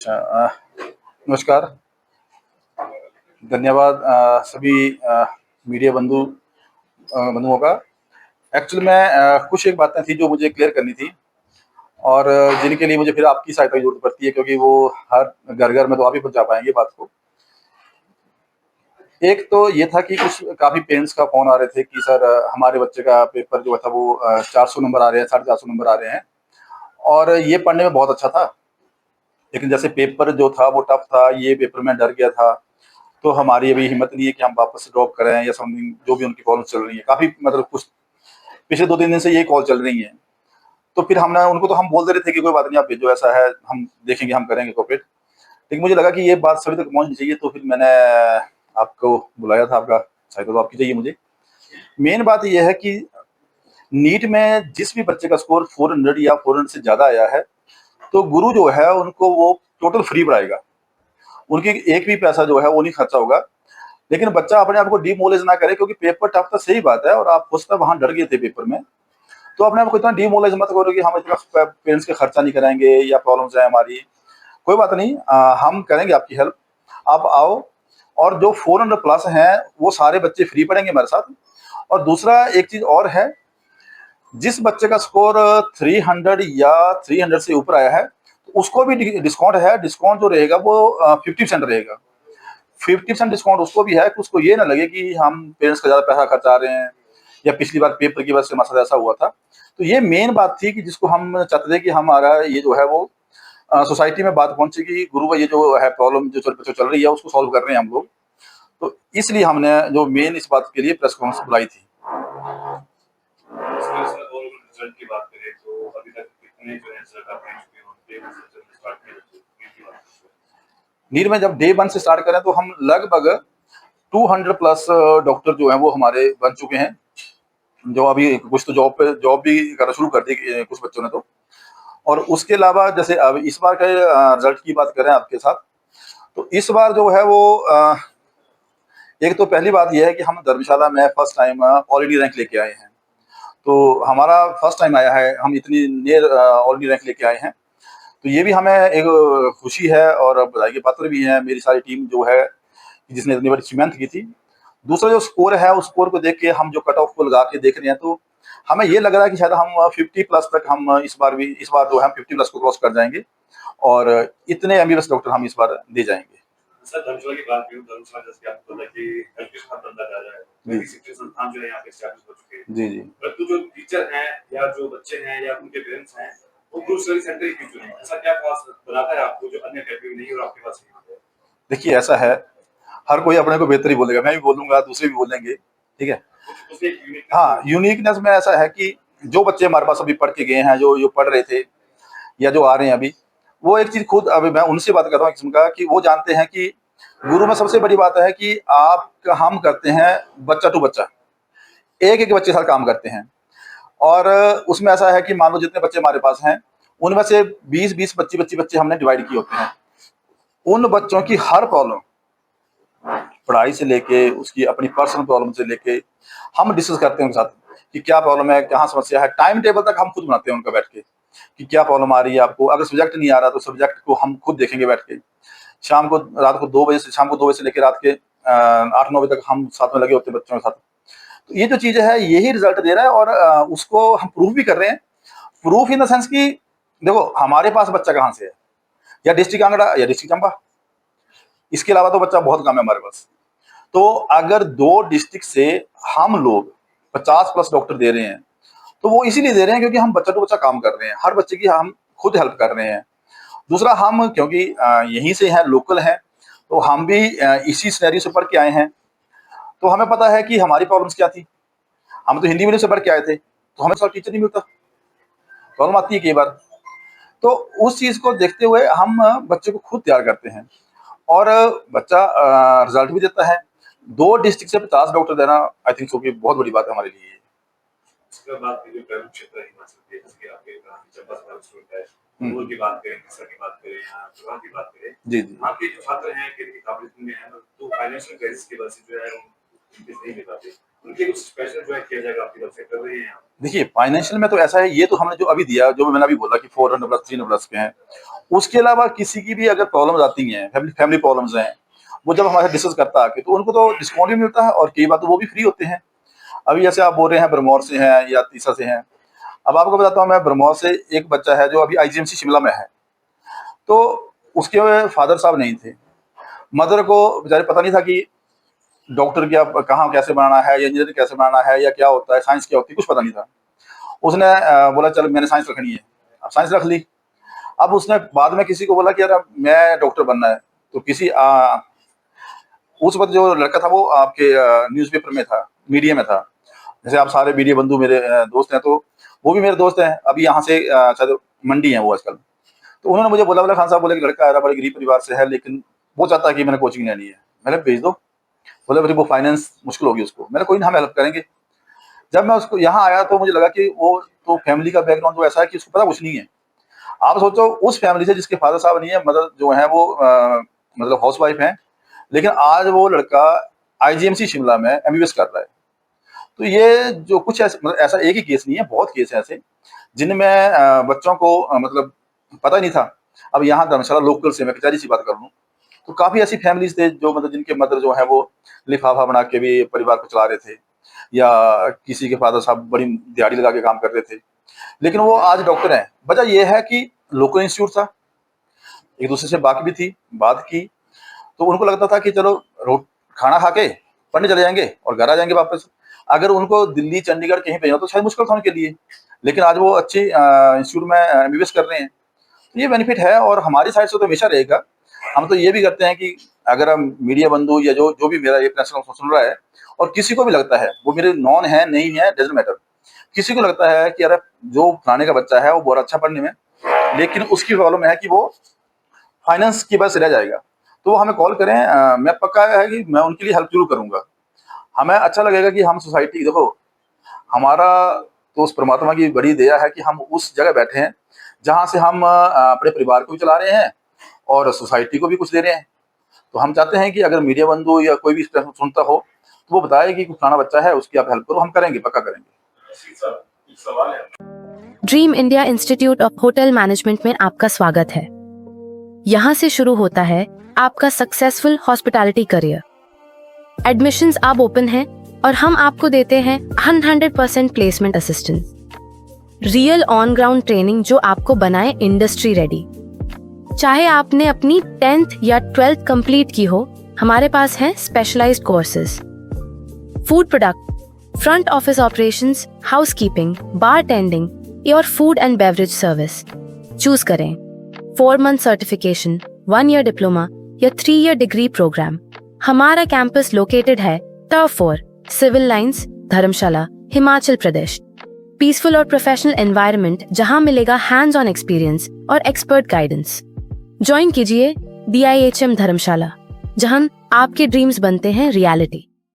अच्छा, नमस्कार। धन्यवाद सभी मीडिया बंधुओं का। एक्चुअली में कुछ एक बातें थी जो मुझे क्लियर करनी थी और जिनके लिए मुझे फिर आपकी सहायता की ज़रूरत पड़ती है, क्योंकि वो हर घर-घर में तो आप ही पहुँचा पाएँगे बात को। एक तो ये था कि कुछ काफ़ी पेरेंट्स का फ़ोन आ रहे थे कि सर हमारे बच्चे का पेपर जो था वो 400 नंबर आ रहे हैं, 450 नंबर आ रहे हैं और ये पढ़ने में बहुत अच्छा था। लेकिन जैसे पेपर जो था वो टफ था, ये पेपर में डर गया था, तो हमारी अभी हिम्मत नहीं है कि हम वापस से ड्रॉप करें या समथिंग जो भी उनकी प्रॉब्लम चल रही है। काफ़ी मतलब कुछ पिछले 2-3 दिन से ये कॉल चल रही है। तो फिर हमने उनको तो हम बोल दे रहे थे कि कोई बात नहीं, आप भेजो, ऐसा है, हम देखेंगे, हम करेंगे कोऑपरेट। लेकिन मुझे लगा कि ये बात सभी तक पहुँचनी चाहिए, तो फिर मैंने आपको बुलाया था, आपका सहायता तो आपकी चाहिए मुझे। मेन बात ये है कि नीट में जिस भी बच्चे का स्कोर 400 या 400 से ज़्यादा आया है, तो गुरु जो है उनको वो टोटल फ्री पढ़ाएगा। उनकी एक भी पैसा जो है वो नहीं खर्चा होगा। लेकिन बच्चा अपने आप को डिमोरलाइज़ ना करे, क्योंकि पेपर टफ था, सही बात है, और आप हो सकता है वहाँ डर गए थे पेपर में। तो अपने आप को इतना डिमोरलाइज़ मत करो कि हम इतना पेरेंट्स का खर्चा नहीं कराएँगे या प्रॉब्लम्स है हमारी। कोई बात नहीं, हम करेंगे आपकी हेल्प। आप आओ, और जो 400 प्लस हैं वो सारे बच्चे फ्री पढ़ेंगे हमारे साथ। और दूसरा एक चीज़ और है, जिस बच्चे का स्कोर 300 या 300 से ऊपर आया है, तो उसको भी डिस्काउंट है। डिस्काउंट जो रहेगा वो 50% रहेगा। 50% डिस्काउंट उसको भी है कि उसको ये ना लगे कि हम पेरेंट्स का ज़्यादा पैसा खर्चा रहे हैं या पिछली बार पेपर की वजह से हमारे साथ ऐसा हुआ था। तो ये मेन बात थी कि जिसको हम चाहते थे कि हमारा ये जो है वो सोसाइटी में बात पहुंचे कि गुरु भाई ये जो है प्रॉब्लम जो चल रही है उसको सॉल्व कर रहे हैं हम लोग। तो इसलिए हमने जो मेन इस बात के लिए प्रेस कॉन्फ्रेंस बुलाई थी। और रिजल्ट की बात करें तो अभी तक कितने जो है रिजल्ट आपने चुके हैं डे वन से जब स्टार्ट किया की बात नीट में जब डे 1 से स्टार्ट करें तो हम लगभग 200 प्लस डॉक्टर जो हैं वो हमारे बन चुके हैं। जो अभी कुछ तो जॉब भी करना शुरू कर दी कुछ बच्चों ने तो। और उसके अलावा जैसे अब इस बार के रिजल्ट की बात करें आपके साथ, तो इस बार जो है वो एक तो पहली बात ये है कि हम धर्मशाला में first time all India rank लेके आए हैं। तो हमारा फर्स्ट टाइम आया है, हम इतनी नियर ऑल इंडिया रैंक लेके आए हैं। तो ये भी हमें एक खुशी है और बधाई के पात्र भी हैं मेरी सारी टीम जो है, जिसने इतनी बड़ी मेहनत की थी। दूसरा जो स्कोर है उस स्कोर को देख के हम जो कट ऑफ को लगा के देख रहे हैं, तो हमें ये लग रहा है कि शायद हम 50 प्लस तक हम इस बार जो है 50 प्लस को क्रॉस कर जाएंगे और इतने एमबीबीएस डॉक्टर हम इस बार दे जाएंगे। सर धर्मशाला की बात करूं धर्मशाला जैसे आपको पता है कि एजुकेशन का धंधा जा रहा है कई शिक्षण संस्थान जो है यहाँ पे स्टैब्लिश हो चुके हैं जी जी। परंतु जो टीचर हैं या जो बच्चे हैं या उनके पेरेंट्स हैं वो ग्रुप स्टडी सेंटर ही क्यों चुने ऐसा क्या खास बनाता है आपको जो अन्य अकेडमी नहीं है और आपके पास नहीं है देखिए ऐसा है, हर कोई अपने को बेहतर ही बोलेगा, मैं भी बोलूंगा, दूसरे भी बोलेंगे, ठीक है। उसमें एक यूनिक हाँ, यूनिकनेस में ऐसा है कि जो बच्चे हमारे पास अभी पढ़ के गए हैं, जो जो पढ़ रहे थे या जो आ रहे हैं अभी, वो एक चीज़ खुद अभी मैं उनसे बात कर रहा हूँ एक किस्म का, कि वो जानते हैं कि गुरु में सबसे बड़ी बात है कि हम करते हैं बच्चा टू बच्चा, एक एक बच्चे के साथ काम करते हैं। और उसमें ऐसा है कि मान लो जितने बच्चे हमारे पास हैं, उनमें से 20-20 25-25 बच्चे हमने डिवाइड किए होते हैं। उन बच्चों की हर प्रॉब्लम, पढ़ाई से लेके उसकी अपनी पर्सनल प्रॉब्लम से लेके, हम डिस्कस करते हैं उनके साथ कि क्या प्रॉब्लम है, कहाँ समस्या है। टाइम टेबल तक हम खुद बनाते हैं उनका बैठ के कि क्या प्रॉब्लम आ रही है आपको। अगर सब्जेक्ट नहीं आ रहा तो सब्जेक्ट को हम खुद देखेंगे बैठ के। शाम को रात को 2 बजे से शाम को 2 बजे से लेकर रात के 8-9 बजे तक हम साथ में लगे होते हैं बच्चों के साथ। तो ये जो चीज़ है यही रिजल्ट दे रहा है, और उसको हम प्रूफ भी कर रहे हैं। प्रूफ इन द सेंस कि देखो हमारे पास बच्चा कहाँ से है, या डिस्ट्रिक्ट कांगड़ा या डिस्ट्रिक्ट चंबा, इसके अलावा तो बच्चा बहुत कम है हमारे पास। तो अगर 2 डिस्ट्रिक्ट से हम लोग 50 प्लस डॉक्टर दे रहे हैं, तो वो इसीलिए दे रहे हैं क्योंकि हम बच्चा टू बच्चा काम कर रहे हैं, हर बच्चे की हम खुद हेल्प कर रहे हैं। दूसरा, हम क्योंकि यहीं से हैं, लोकल हैं, तो हम भी इसी सिनेरियो से पढ़ के आए हैं, तो हमें पता है कि हमारी प्रॉब्लम्स क्या थी। हम तो हिंदी मीडियम से पढ़ के आए थे, तो हमें साथ टीचर नहीं मिलता, प्रॉब्लम आती है कई बार। तो उस चीज़ को देखते हुए हम बच्चे को खुद तैयार करते हैं, और बच्चा रिजल्ट भी देता है। 2 डिस्ट्रिक्ट से 50 डॉक्टर देना आई थिंक सो कि बहुत बड़ी बात है हमारे लिए। इसके बाद जो प्राइवेट क्षेत्र है हिमाचल के जैसे आपके चंबा से स्टूडेंट है उनको की बात करें किस्सा की बात करें या प्रभा की बात करें जी जी। आपके जो छात्र हैं किनकी काबिलियत में है तो फाइनेंशियल क्राइसिस की वजह से जो है उनको फीस नहीं दे पाते उनके कुछ स्पेशल जो है किया जाएगा आपकी तरफ से, कर रही हैं आप? देखिए फाइनेंशियल में तो ऐसा है, ये तो हमने जो अभी दिया, जो मैंने अभी बोला कि 400 प्लस 300 प्लस के हैं। उसके अलावा किसी की भी अगर प्रॉब्लम्स आती हैं, फैमिली प्रॉब्लम्स हैं, वो जब हमारे डिस्कस करता है आके, तो उनको तो डिस्काउंट भी मिलता है और कई बार तो वो भी फ्री होते हैं। अभी जैसे आप बोल रहे हैं ब्रह्मौर से हैं या तीसा से हैं, अब आपको बताता हूँ, मैं ब्रह्मौर से एक बच्चा है जो अभी आईजीएमसी शिमला में है, तो उसके फादर साहब नहीं थे, मदर को बेचारे पता नहीं था कि डॉक्टर क्या कहाँ कैसे बनाना है या इंजीनियर कैसे बनाना है या क्या होता है, साइंस क्या होती है, कुछ पता नहीं था। उसने बोला चल मैंने साइंस रखनी है, अब साइंस रख ली। अब उसने बाद में किसी को बोला कि यार मैं डॉक्टर बनना है, तो किसी उस वक्त जो लड़का था वो आपके न्यूज़पेपर में था, मीडिया में था। जैसे आप सारे मीडिया बंधु मेरे दोस्त हैं, तो वो भी मेरे दोस्त हैं, अभी यहाँ से शायद मंडी हैं वो आजकल। तो उन्होंने मुझे बोला खान साहब, बोले कि लड़का आ रहा, बड़े गरीब परिवार से है, लेकिन वो चाहता है कि मैंने कोचिंग लेनी है। मैंने भेज दो। बोले फिर वो फाइनेंस मुश्किल होगी उसको। मैंने कोई ना, हम हेल्प करेंगे। जब मैं उसको यहाँ आया तो मुझे लगा कि वो तो फैमिली का बैकग्राउंड तो ऐसा है कि उसको पता कुछ नहीं है। आप सोचो उस फैमिली से जिसके फादर साहब नहीं है, मदर जो है वो मतलब हाउस वाइफ है, लेकिन आज वो लड़का आईजीएमसी शिमला में एमबीबीएस कर रहा है। तो ये जो कुछ मतलब ऐसा एक ही केस नहीं है, बहुत केस है ऐसे जिनमें बच्चों को मतलब पता ही नहीं था। अब यहाँ धर्मशाला लोकल से मैं कचहरी सी बात कर लूँ तो काफ़ी ऐसी फैमिलीज थे जो मतलब जिनके मदर जो है वो लिफाफा बना के भी परिवार को चला रहे थे, या किसी के फादर साहब बड़ी दिहाड़ी लगा के काम कर रहे थे, लेकिन वो आज डॉक्टर हैं। वजह ये है कि लोकल इंस्टीट्यूट था, एक दूसरे से बाकी थी, बात की, तो उनको लगता था कि चलो खाना खा के पढ़ने चले जाएंगे और घर आ जाएंगे वापस। अगर उनको दिल्ली चंडीगढ़ कहीं भेजना तो शायद मुश्किल था उनके लिए, लेकिन आज वो अच्छी इंस्टीट्यूट में एमबीबीएस कर रहे हैं। तो ये बेनिफिट है और हमारी साइड से तो हमेशा रहेगा। हम तो ये भी करते हैं कि अगर हम मीडिया बंधु या जो भी मेरा ये प्रश्न सुन रहा है और किसी को भी लगता है, वो मेरे नॉन है नहीं है डजंट मैटर, किसी को लगता है कि यार जो फलाने का बच्चा है वो बहुत अच्छा पढ़ने में, लेकिन उसकी प्रॉब्लम है कि वो फाइनेंस की वजह से रह जाएगा, तो वो हमें कॉल करें। मैं पक्का है कि मैं उनके लिए हेल्प जरूर करूंगा। हमें अच्छा लगेगा कि हम सोसाइटी, देखो हमारा तो उस परमात्मा की बड़ी दया है कि हम उस जगह बैठे हैं जहाँ से हम अपने परिवार को भी चला रहे हैं और सोसाइटी को भी कुछ दे रहे हैं। तो हम चाहते हैं कि अगर मीडिया बंधु या कोई भी सुनता हो तो वो बताए कि फलाना बच्चा है, उसकी आप हेल्प करो, हम करेंगे, पक्का करेंगे। एक सवाल है। Dream India institute of hotel management में आपका स्वागत है। यहाँ से शुरू होता है आपका सक्सेसफुल हॉस्पिटैलिटी करियर। एडमिशंस अब ओपन हैं और हम आपको देते हैं 100% placement assistance, real on ground training जो आपको बनाए इंडस्ट्री रेडी। चाहे आपने अपनी 10th या 12th कंप्लीट की हो, हमारे पास हैं specialised courses, food product, front office operations, housekeeping, bar tending और food and beverage service. Choose करें 4 मंथ सर्टिफिकेशन, 1 ईयर डिप्लोमा या 3 ईयर डिग्री प्रोग्राम। हमारा कैंपस लोकेटेड है turf 4, Civil Lines, Dharamshala, Himachal Pradesh. Peaceful और प्रोफेशनल एनवायरनमेंट जहां मिलेगा हैंड्स ऑन एक्सपीरियंस और expert guidance. Join कीजिए DIHM धर्मशाला, जहां आपके ड्रीम्स बनते हैं रियलिटी।